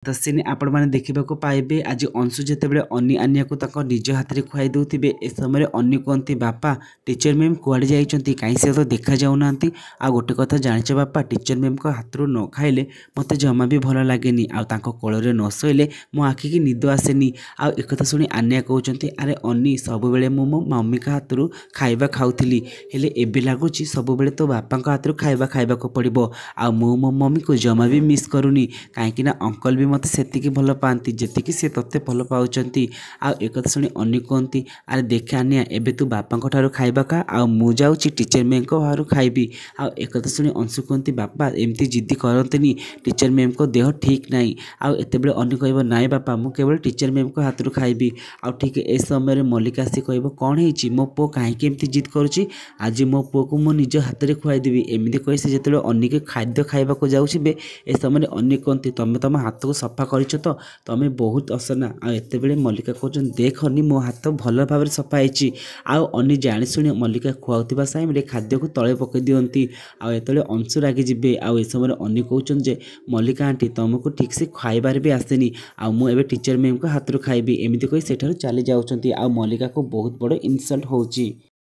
ତ ସିନେ ଆପଣମାନେ ଦେଖିବାକୁ ପାଇବେ ଆଜି ଅଂଶୁ ଯେତେବେଳେ ଅନି ଆନିଆକୁ ତାଙ୍କ ନିଜ ହାତରେ ଖୁଆଇ ଦେଉଥିବେ ଏ ସମୟରେ ଅନି କୁହନ୍ତି ବାପା ଟିଚର ମ୍ୟାମ୍ କୁଆଡ଼େ ଯାଇଛନ୍ତି କାହିଁ ସେ ତ ଦେଖାଯାଉନାହାନ୍ତି। ଆଉ ଗୋଟେ କଥା ଜାଣିଛ ବାପା ଟିଚର ମ୍ୟାମ୍ଙ୍କ ହାତରୁ ନ ଖାଇଲେ ମୋତେ ଜମା ବି ଭଲ ଲାଗେନି ଆଉ ତାଙ୍କ କୋଳରେ ନ ଶୋଇଲେ ମୋ ଆଖିକି ନିଦ ଆସେନି। ଆଉ ଏକଥା ଶୁଣି ଆନିଆ କହୁଛନ୍ତି ଆରେ ଅନି ସବୁବେଳେ ମୁଁ ମୋ ମମିଙ୍କ ହାତରୁ ଖାଇବା ଖାଉଥିଲି ହେଲେ ଏବେ ଲାଗୁଛି ସବୁବେଳେ ତୋ ବାପାଙ୍କ ହାତରୁ ଖାଇବା ଖାଇବାକୁ ପଡ଼ିବ। ଆଉ ମୁଁ ମୋ ମମିକୁ ଜମା ବି ମିସ୍ କରୁନି କାହିଁକି ନା ଅଙ୍କଲ ବି ମୋତେ ସେତିକି ଭଲ ପାଆନ୍ତି ଯେତିକି ସେ ତୋତେ ଭଲ ପାଉଛନ୍ତି। ଆଉ ଏକଥା ଶୁଣି ଅନି କୁହନ୍ତି ଆରେ ଦେଖେ ଆନିଆ ଏବେ ତୁ ବାପାଙ୍କ ଠାରୁ ଖାଇବା ଖା ଆଉ ମୁଁ ଯାଉଛି ଟିଚର ମ୍ୟାମ୍ଙ୍କ ଘରୁ ଖାଇବି। ଆଉ ଏକଥା ଶୁଣି ଅଂଶୁ କୁହନ୍ତି ବାପା ଏମିତି ଜିଦ୍ଦି କରନ୍ତନି ଟିଚର ମ୍ୟାମ୍ଙ୍କ ଦେହ ଠିକ୍ ନାହିଁ। ଆଉ ଏତେବେଳେ ଅନି କହିବ ନାଇଁ ବାପା ମୁଁ କେବଳ ଟିଚର ମ୍ୟାମ୍ଙ୍କ ହାତରୁ ଖାଇବି। ଆଉ ଠିକ୍ ଏ ସମୟରେ ମଲ୍ଲିକା ଆସି କହିବ କ'ଣ ହେଇଛି ମୋ ପୁଅ କାହିଁକି ଏମିତି ଜିଦ୍ କରୁଛି ଆଜି ମୋ ପୁଅକୁ ମୁଁ ନିଜ ହାତରେ ଖୁଆଇଦେବି। ଏମିତି କହି ସେ ଯେତେବେଳେ ଅନିକି ଖାଦ୍ୟ ଖାଇବାକୁ ଯାଉଥିବେ ଏ ସମୟରେ ଅନି କୁହନ୍ତି ତମେ ତମ ହାତକୁ ସଫା କରିଛ ତ ତମେ ବହୁତ ଅସନା। ଆଉ ଏତେବେଳେ ମଲ୍ଲିକା କହୁଛନ୍ତି ଦେଖ ଅନି ମୋ ହାତ ଭଲ ଭାବରେ ସଫା ହେଇଛି। ଆଉ ଅନି ଜାଣି ଶୁଣି ମଲ୍ଲିକା ଖୁଆଉଥିବା ଟାଇମ୍ରେ ଖାଦ୍ୟକୁ ତଳେ ପକାଇ ଦିଅନ୍ତି। ଆଉ ଏତେବେଳେ ଅଂଶୁ ରାଗିଯିବେ ଆଉ ଏ ସମୟରେ ଅନି କହୁଛନ୍ତି ଯେ ମଲ୍ଲିକା ଆଣ୍ଟି ତମକୁ ଠିକ୍ସେ ଖାଇବାରେ ବି ଆସେନି ଆଉ ମୁଁ ଏବେ ଟିଚର ମ୍ୟାମ୍ଙ୍କ ହାତରୁ ଖାଇବି। ଏମିତି କହି ସେଠାରୁ ଚାଲି ଯାଉଛନ୍ତି ଆଉ ମଲ୍ଲିକାକୁ ବହୁତ ବଡ଼ ଇନସଲ୍ଟ ହେଉଛି।